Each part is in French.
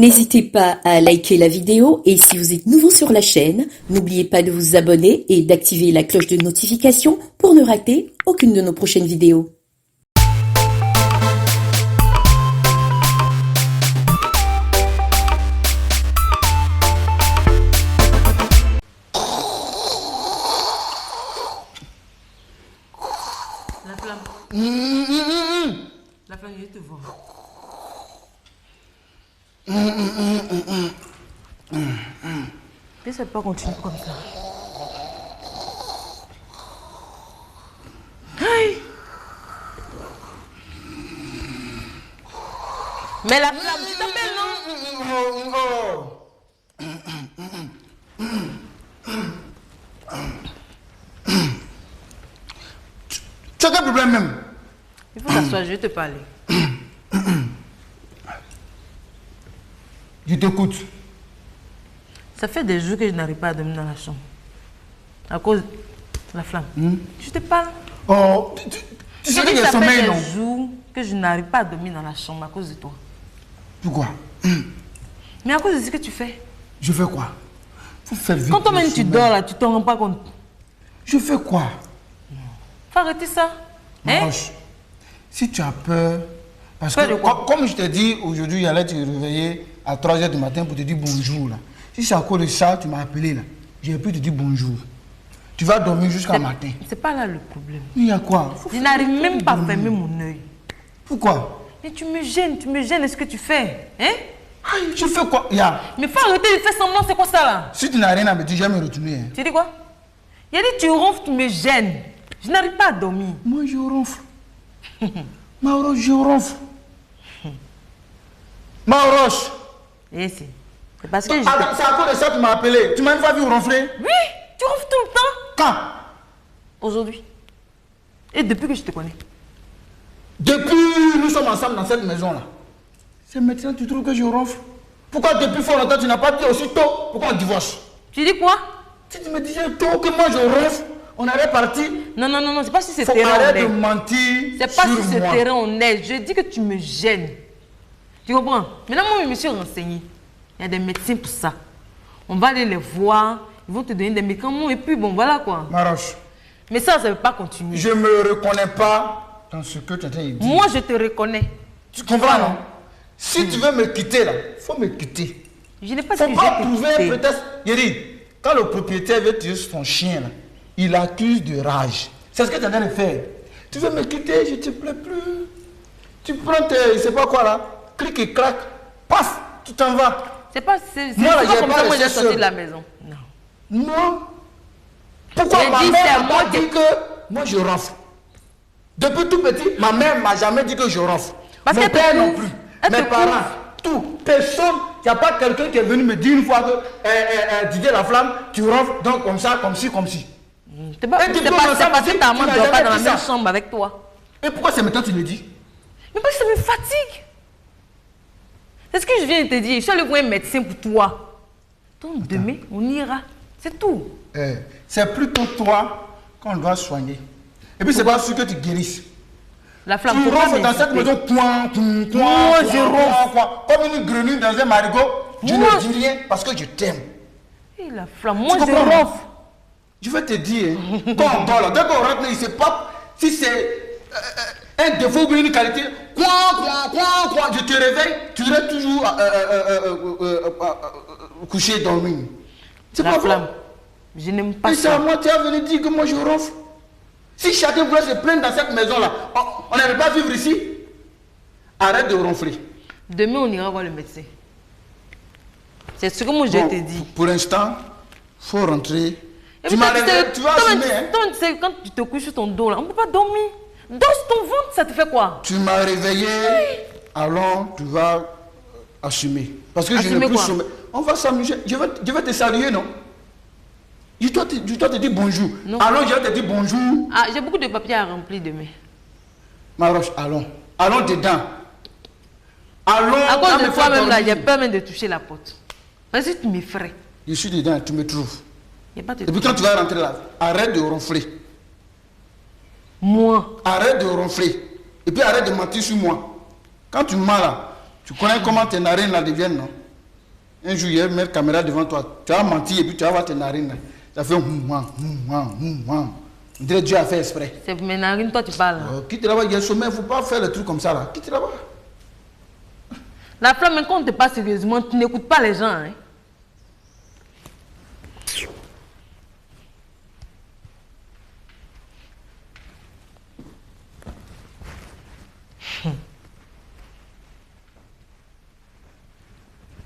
N'hésitez pas à liker la vidéo et si vous êtes nouveau sur la chaîne, n'oubliez pas de vous abonner et d'activer la cloche de notification pour ne rater aucune de nos prochaines vidéos. La flamme. La flamme, je te vois. Laisse pas continuer comme ça. Aïe. Mais la flamme, tu t'appelles, non? Tu as quel problème même? Il faut t'asseoir, je vais te parler. Je t'écoute. Ça fait des jours que je n'arrive pas à dormir dans la chambre. À cause de la flamme. Je te parle. Oh, tu sais que j'ai sommeil, non? Ça fait des jours que je n'arrive pas à dormir dans la chambre à cause de toi. Pourquoi? Mais à cause de ce que tu fais. Je fais quoi? Faut faire vite. Quand toi-même tu dors là, tu t'en rends pas compte. Je fais quoi? Faut arrêter ça. Hein? Roche, si tu as peur, parce Peur que de quoi? comme je t'ai dit, aujourd'hui, j'allais te réveiller à 3h du matin pour te dire bonjour. Là. Si c'est à cause de ça, tu m'as appelé là. J'ai pu te dire bonjour. Tu vas dormir jusqu'à matin. C'est pas là le problème. Il y a quoi? Je n'arrive même pas à fermer mon œil. Pourquoi? Mais tu me gênes, est-ce que tu fais? Hein? Aïe, tu fais quoi? Ya. Mais faut arrêter de faire semblant, c'est quoi ça là? Si tu n'as rien à me dire, je vais me retourner. Hein. Tu dis quoi? Il a dit tu ronfles, tu me gênes. Je n'arrive pas à dormir. Moi, je ronfle. Maroche, je ronfle. Maroche. Et c'est parce que C'est à cause de ça que tu m'as appelé. Tu m'as une fois vu ronfler? Oui, tu ronfles tout le temps. Quand? Aujourd'hui. Et depuis que je te connais. Depuis nous sommes ensemble dans cette maison-là. C'est maintenant que tu trouves que je ronfle? Pourquoi depuis fort longtemps tu n'as pas dit aussi tôt? Pourquoi on divorce? Tu dis quoi? Si tu me disais tôt que moi je ronfle, on allait partir. Non, c'est pas si c'est Faut terrain arrêter de honnête. mentir. C'est pas sur si c'est moi. terrain honnête. Je dis que tu me gênes. Tu comprends? Maintenant, moi, je me suis renseignée. Il y a des médecins pour ça. On va aller les voir. Ils vont te donner des médicaments et puis bon, voilà quoi. Maroche, Mais ça ne veut pas continuer. je ne me reconnais pas dans ce que tu es en train de dire. Moi, je te reconnais. Tu comprends, non? Si tu veux me quitter là, il faut me quitter. Je n'ai pas Faut dit que pas je vais trouver te un quitter. prétexte. Yeri, quand le propriétaire veut tuer son chien, là, il accuse de rage. C'est ce que tu es en train de faire. Tu veux me quitter, je ne te plais plus. Tu prends tes, je sais pas quoi là, clic et clac, paf, tu t'en vas. C'est pas, Moi, là, pas j'ai comme pas ça, moi, j'ai resté sorti seul. de la maison. Non. Non. Pourquoi J'ai ma dit, mère c'est n'a moi pas qui- dit que moi je ronfle? Depuis tout petit, ma mère m'a jamais dit que je ronfle. Parce Mon qu'elle te père non prouve. plus. Elle Mes te parents, tout. Personne. Il n'y a pas quelqu'un qui est venu me dire une fois que Didier Laflamme, tu ronfles donc comme ça, comme ci, comme ci. C'est pas, Et c'est tu peux pas, me c'est pas dire que ta que maman tu ne n'as dort pas jamais dans la dit même ça. chambre avec toi. Et pourquoi c'est maintenant que tu le dis? Mais parce que ça me fatigue. C'est ce que je viens de te dire. Je suis allé voir un médecin pour toi. Donc demain, on ira. C'est tout. C'est plutôt toi qu'on doit soigner. Et puis c'est pas sûr que tu guérisses. La flamme, Tu faut pas ronfles dans cette m'insulter. maison, coin, Moi, je ronfle. comme une grenouille dans un marigot. Je Moi. ne dis rien parce que je t'aime. Et la flamme, moi Tu je comprends? ronfle. Je vais te dire, quand on dort là, dès qu'on rentre, il ne sait pas si c'est un défaut ou bien une qualité. Quoi, je te réveille, tu restes toujours couché, dormi. C'est La pas vrai. flamme, je n'aime pas Et c'est à ça. moi, tu as venu dire que moi je ronfle. Si chacun voulait se plaindre dans cette maison-là, on n'allait pas vivre ici. Arrête de ronfler. Demain, on ira voir le médecin. C'est ce que moi je Bon, te dis. pour l'instant, faut rentrer. Et Tu puis, m'as toi, réveillé, tu vas toi, assumer. Hein? toi, tu sais, quand tu te couches sur ton dos là, on ne peut pas dormir. Dors sur ton ventre, ça te fait quoi? Tu m'as réveillé, alors tu vas assumer. Parce que je Assumer n'ai plus quoi? sommeil. On va s'amuser. Je vais te saluer, non? Je dois te dire bonjour. Non. Alors je vais te dire bonjour. Ah, j'ai beaucoup de papiers à remplir demain. Maroche, allons. Allons dedans. Allons. À cause va de me faire toi-même là, dormir. j'ai peur même de toucher la porte. Parce que tu m'effraies. Je suis dedans, tu me trouves. Il n'y a pas de Et puis quand tu vas rentrer là, arrête de ronfler. Moi, Arrête de ronfler. Et puis arrête de mentir sur moi. Quand tu mens là, tu connais comment tes narines là deviennent, non? Un jour, il y a une caméra devant toi. Tu as menti et puis tu vas voir tes narines. Ça fait on dirait Dieu a fait exprès. C'est pour mes narines, toi tu parles. Quitte là-bas, il y a le sommet, il ne faut pas faire le truc comme ça là. Quitte là-bas. La flamme, même quand on ne te parle sérieusement, tu n'écoutes pas les gens. Hein.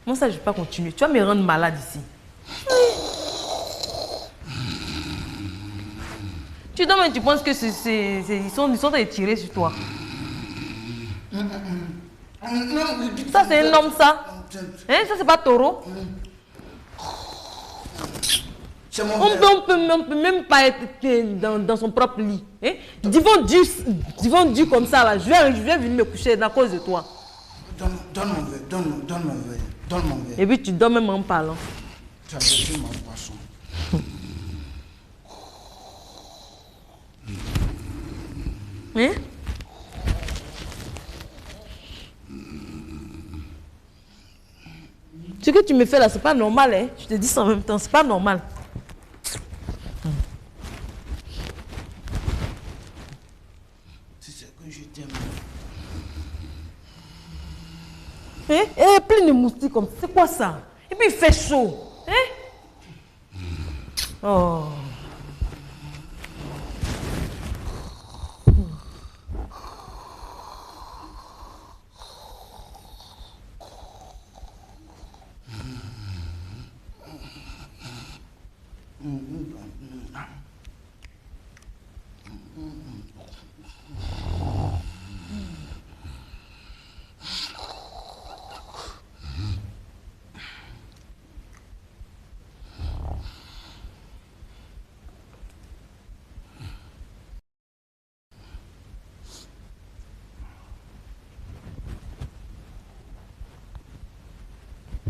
Moi, ça, je ne vais pas continuer. Tu vas me rendre malade ici. Tu dors, mais tu penses que ils sont en train de tirer sur toi. Ça, c'est un homme, ça. Hein? Ça, c'est pas taureau. On peut même pas être dans son propre lit. Hein? Divin Dieu comme ça, là. Je vais venir me coucher à cause de toi. Donne mon verre. Et puis tu dors même en parlant. Tu as besoin de ma boisson. Hein? Ce que tu me fais là, c'est pas normal, hein? Je te dis ça en même temps, c'est pas normal. Si c'est que je t'aime. Hein? Eh, plein de moustiques comme ça, c'est quoi ça? Et puis il fait chaud. Hein? Oh.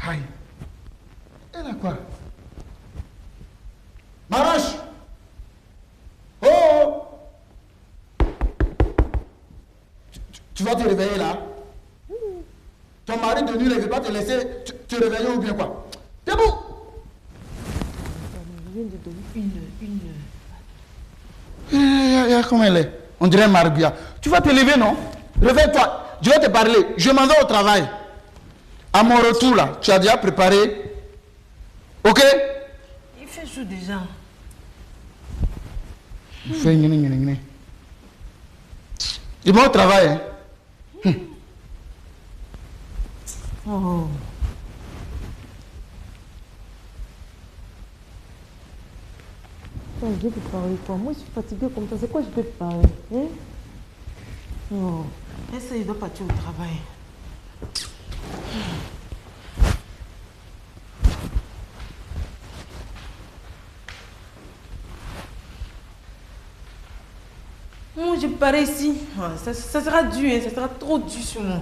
Aïe. Elle a quoi? Marache! Oh! Tu vas te réveiller là? Ton mari de nuit ne veut pas te laisser te réveiller ou bien quoi? Debout! Je viens de dormir une heure. Comment elle est? On dirait Marbia. Tu vas te lever, non? Réveille-toi. Je vais te parler. Je m'en vais au travail. À mon retour là, tu as déjà préparé. Ok? Il fait chaud déjà. Il fait gna. Je vais au travail. Hein? Oh. Attends, je vais te parler quoi? Moi je suis fatiguée comme ça, c'est quoi je peux te parler? Hein? Oh. Est-ce qu'il doit partir au travail? Moi, je parais ici. Ça sera dur, hein, ça sera trop dur sur moi.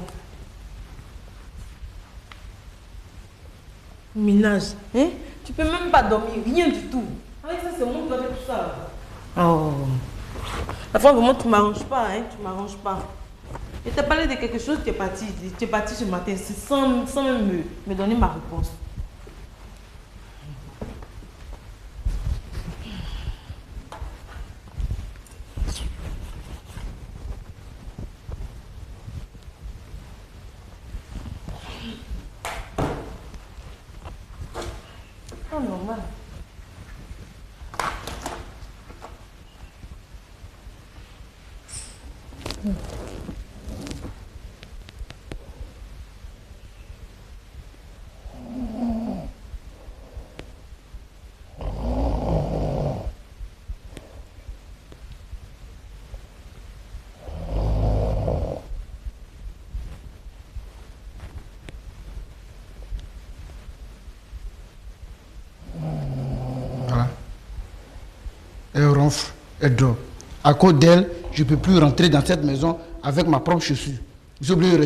Ménage. Hein? Tu peux même pas dormir, rien du tout. Avec ça, c'est moi qui dois faire tout ça. Oh. La fois, vraiment, tu ne m'arranges pas, hein? Tu ne m'arranges pas. Je t'ai parlé de quelque chose, tu es parti ce matin sans même me donner ma réponse. Oh, normal. Elle ronfle, elle dort. À cause d'elle, je ne peux plus rentrer dans cette maison avec ma propre chaussure. J'ai oublié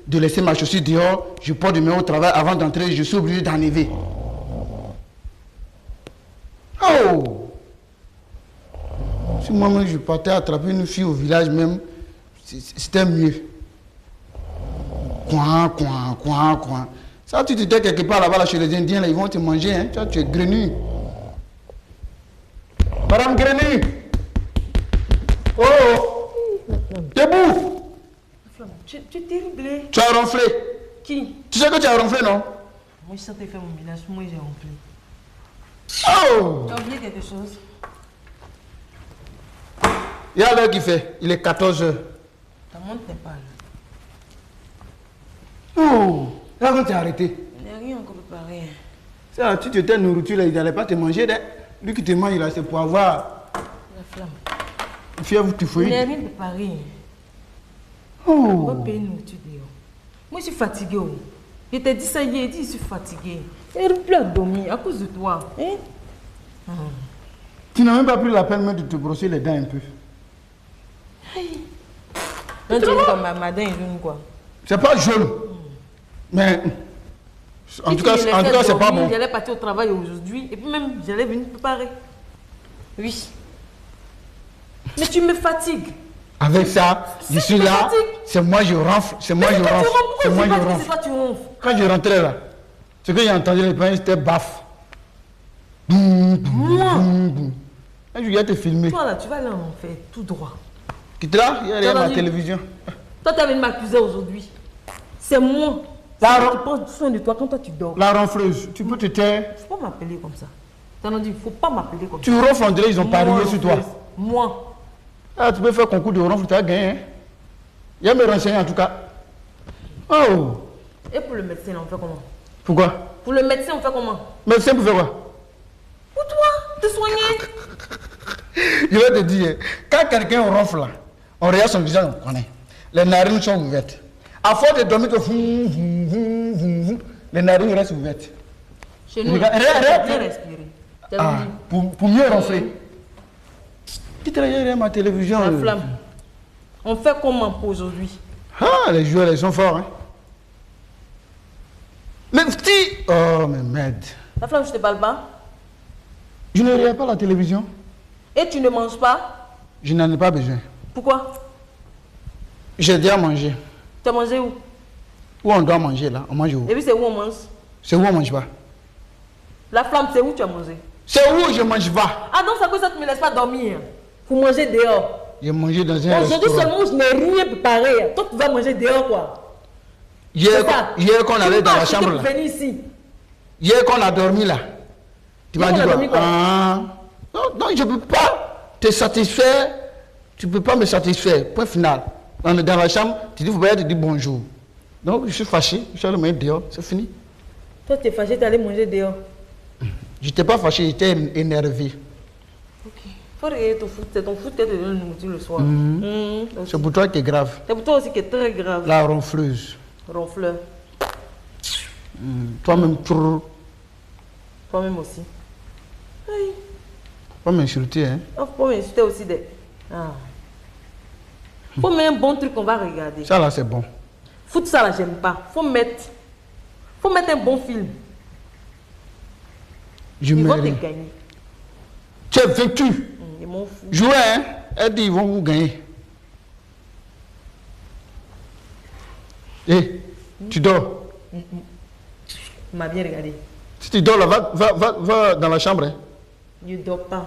de laisser ma chaussure dehors. Je porte demain au travail. Avant d'entrer, je suis obligé d'enlever. Oh! Si moi-même je partais attraper une fille au village même, c'était mieux. Coin. Ça, tu te tais quelque part là-bas là, chez les Indiens, là, ils vont te manger. Hein. Tu es grenu. Madame Grenu. Oh, debout. Tu es terrible. Tu as ronflé. Qui? Tu sais que tu as ronflé, non? Moi, je sentais faire mon ménage. Moi, j'ai ronflé. Oh! Tu as oublié quelque chose? Il y a l'heure qui fait. Il est 14 h. Ta montre n'est pas là. Oh! Là, quand tu es arrêté. Il n'y a rien encore préparé. Ça, tu te tais nourriture là, il n'allait pas te manger. Là. Lui qui te mange, là, c'est pour avoir. La flamme. Fièvre, tu fouilles. Il n'y a rien préparé. Oh! On va payer une nourriture dehors. Moi, je suis fatiguée. Oh. Je t'ai dit ça hier, je suis fatiguée. Je n'arrive plus à dormir à cause de toi. Hein? Tu n'as même pas pris la peine même de te brosser les dents un peu. Non, tu dis comme ma dent est jaune quoi. C'est pas jaune. Mais en tout cas, c'est pas bon. J'allais partir au travail aujourd'hui et puis même j'allais venir préparer. Oui. Mais tu me fatigues. Avec ça, je suis là. C'est moi je ronfle. C'est moi je ronfle. C'est moi je ronfle. C'est toi tu ronfles. Quand je rentrais là, ce que j'ai entendu les parents c'était baf. Moi. Je viens te filmer. Toi là, tu vas aller en enfer tout droit. Quitte là, il y a rien à la télévision. Toi tu as venu m'accuser aujourd'hui. C'est moi. Je prends soin de toi quand toi tu dors. La ronfleuse, tu peux te taire. Il ne faut pas m'appeler comme ça. T'en as dit, il ne faut pas m'appeler comme ça. Tu ronfles, on dirait ils ont parié sur toi. Moi. Ah, tu peux faire concours de ronfle, tu as gagné. Hein? Il y a mes renseigner en tout cas. Oh! Et pour le médecin, on fait comment? Pourquoi? Pour le médecin, on fait comment? Médecin pour faire quoi? Pour toi, te soigner. Je vais te dire, quand quelqu'un ronfle, on regarde son visage, on connaît. Les narines sont ouvertes. À force de dormir, les narines restent ouvertes. Chez nous, on bien respirer. Ah, pour mieux ronfler. Tu travailles ma télévision. La flamme. On fait comment pour aujourd'hui? Ah, les joueurs, ils sont forts. Hein? Mais si... Oh, mais merde. La flamme, je te parle pas. Je ne regarde pas la télévision. Et tu ne manges pas? Je n'en ai pas besoin. Pourquoi? J'ai déjà mangé. Tu as mangé où? Où on doit manger là? On mange où? Et puis c'est où on mange? C'est où on mange pas? La flamme, c'est où tu as mangé? C'est où je mange pas? Ah donc c'est pour ça que tu ne me laisses pas dormir. Pour manger dehors. J'ai mangé dans un aujourd'hui seulement, je n'ai rien préparé. Toi, tu vas manger dehors quoi? Hier qu'on allait dans la chambre là. Venir ici. Hier qu'on a dormi là. Tu m'as dit quoi? Ah. Non, je ne peux pas te satisfaire. Tu ne peux pas me satisfaire. Point final. On est dans la chambre, tu dis, faut pas te dire bonjour. Donc je suis fâché, je suis allé manger dehors, c'est fini. Toi, tu es fâché, tu es allé manger dehors. Je n'étais pas fâché, j'étais énervé. Ok. Faut regarder ton foot, c'est ton foot qui te donne la nourriture le soir. C'est pour toi qui est grave. C'est pour toi aussi qui est très grave. La ronfleuse. Ronfleur. Toi-même, trop. Toi-même aussi. Oui. Pas m'insulter, hein. Oh, faut m'insulter aussi des... Ah. Faut mettre un bon truc qu'on va regarder. Ça là, c'est bon. Foot ça là, j'aime pas. Faut mettre un bon film. Je Ils me vont te gagner. Tu es vaincu. Ils m'ont fou. Jouez, hein. Elle dit, ils vont vous gagner. Eh, tu dors. Il m'a bien regardé. Si tu dors là, va dans la chambre. Hein. Je ne dors pas.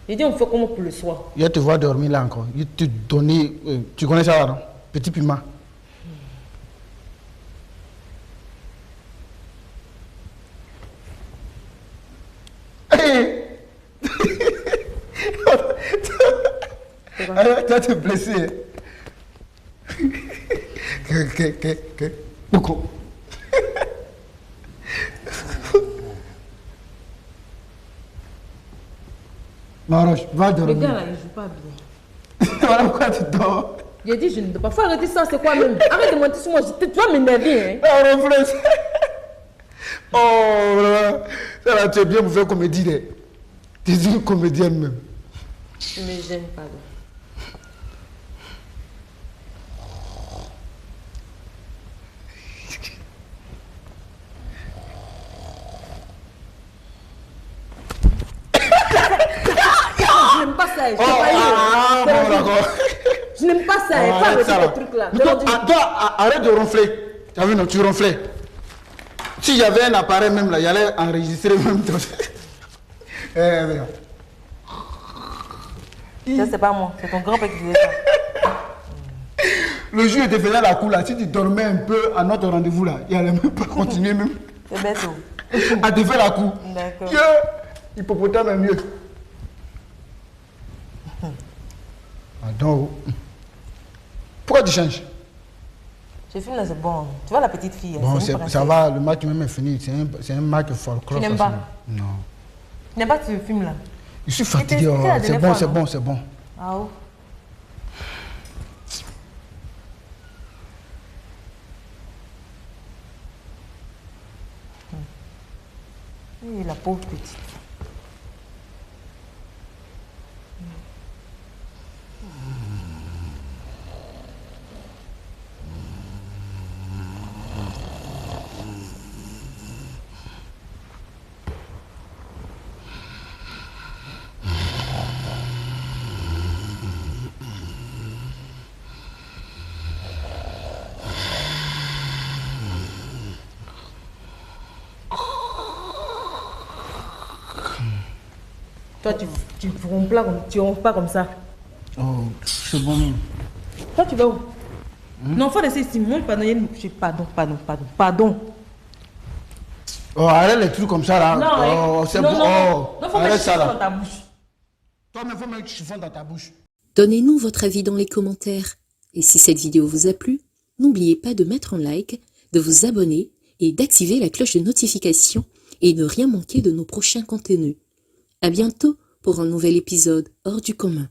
J'ai dit, on fait comment pour le soir? Il va te voir dormir là encore. Il te donner. Tu connais ça là, non? Petit piment. Hey! Tu vas te blesser. Pourquoi? Maroche, va dormir. Le gars là, il joue pas bien. Voilà pourquoi tu dors. J'ai dit, je ne dors pas. Faut arrêter ça, c'est quoi même? Arrête de mentir sur moi, tu vas m'énerver. Hein? La reflex. Oh là, ça là, tu es bien pour faire comédie. Tu es une comédienne même. Tu me gênes, pardon. Je n'aime pas ça. Je n'aime pas ça. Pas avec ce truc là. Arrête de ronfler. Tu as vu, non, tu ronflais. Si j'avais un appareil même là, j'allais enregistrer même tout. Regarde. Ça, c'est pas moi, c'est ton grand-père qui faisait ça. Le jour où il te faisait la cour là, si tu dormais un peu à notre rendez-vous là, il allait même pas continuer même C'est bête. à te faire la cour. D'accord. Hippopotame est mieux. Donc, pourquoi tu changes? Ce film là, c'est bon. Tu vois la petite fille. Bon, c'est une ça princesse. va, le match même est fini. C'est un match folklore. Tu n'aimes pas? Non. Tu n'aimes pas ce film là? Je suis fatigué. expliqué la C'est dernière bon, fois, c'est non? bon, c'est bon. Ah oh. Et la pauvre petite. Toi, tu ronfles pas comme ça. Oh, c'est bon. Toi, tu vas où? Non, faut laisser ici. Moi, pardon. Oh, arrête les trucs comme ça là. Non, Oh, c'est non, bon. non, Oh, faut arrête mettre ça ça dans là. ta bouche. Toi-même, faut mettre du chiffon dans ta bouche. Donnez-nous votre avis dans les commentaires. Et si cette vidéo vous a plu, n'oubliez pas de mettre un like, de vous abonner et d'activer la cloche de notification et ne rien manquer de nos prochains contenus. À bientôt pour un nouvel épisode hors du commun.